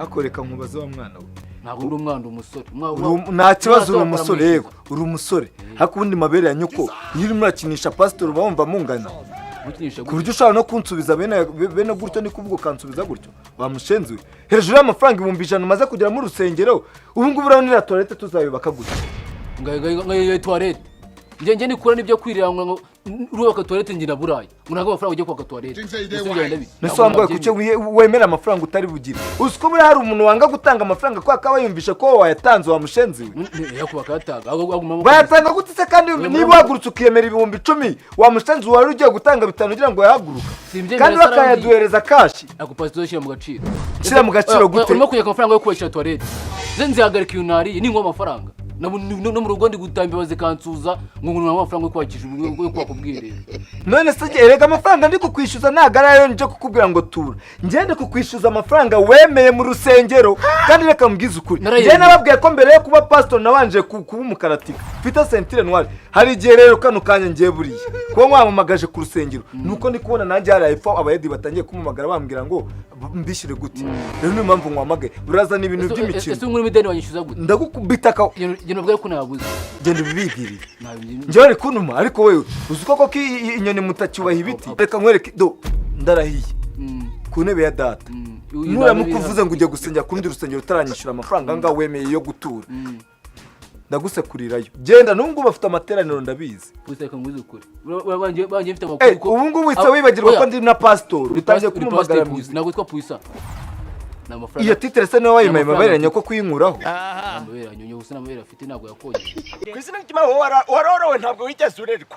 akoreka nkubaze wa mwana we ntabwo ndi umwana umusore nta kibazo uri umusore yego uri umusore hakundi mabere ya nyoko iyo urimo urakinisha pastor bumva mungana ku buryo ushobora no kunsubiza bene gutyo ni kuvuga kansubiza gutyo wamushenze hejuru y'amafaranga 100 umaze kugera mu rusengero ubu ngubu urabonera toilette tuzayubaka gutyo ngaye toilette nje nikura nibyo kwirira ngo urubaka toilette ngira burayi unaga amafaranga ujye kwaka toilette nese wambwaye kucyo wemera amafaranga utari bugira usiko buri hari umuntu wanga gutanga amafaranga kwa kabayumvisha ko wayatanze wamushenze yakubaka yatanga bayatanga gute se kandi niba wagurutse ukiyemera 10,000 wamushenze wari ugiye gutanga 5 kugira ngo yahaguruka kandi bakayaduhereza kashi akupasito shira mu gaciro gute urimo kuyaka amafaranga yo kubakira toilette nzihagarika yunari ningo amafaranga no mu rugo ndi gutamba bazikansuza ngo nguruna amafaranga yo kwakije yo kwakubwirira none se erega amafaranga ndi kukwishyuza nagarayo nje kukubwira ngo tura ngende kukwishyuza amafaranga wemeye mu rusengero kandi reka mbwize ukuri nje nababwiye ko mbere yo kuba pastor nabanje kuba umukaratika mfite sentire noire hari igihe rero kano kanya ngiye buriye ko mwamamagaje ku rusengero nuko ndi kubona nanjye hari iPhone abayedi batangiye kumumagara bambwira ngo mbishyire gute rero ni mpamvu mwamagaye buraza ni ibintu by'imikino ese nkuri mideni wanyishyuza gute ndagukubitaka genda bwaye ko nabuze genda bibigirira njye ari kunuma ariko wewe uzi koko ko inyoni mutacyubaha ibiti reka nkwereke do ndarahiye ku ntebe ya data nuramukuvuze ngo ujye gusengera kundi rusengero utaranyishyura amafaranga ngaho wemeye yo gutura ndagusekurirayo genda nungu bafite amateraniro ndabizi useka nguze ukuri banje mfite amakuru ko ubu ngubu witse wibagirwa ko ndi na pastor utangiye kumumagara mwiza ntabwo twa Puissant iyo titre se nawe wayimaye maberanye ko kuyinkuraho amabera nyonyo gusa namabera afite ntabwo yakonye kwisi n'ikima warorowe ntabwo wigeze urerwa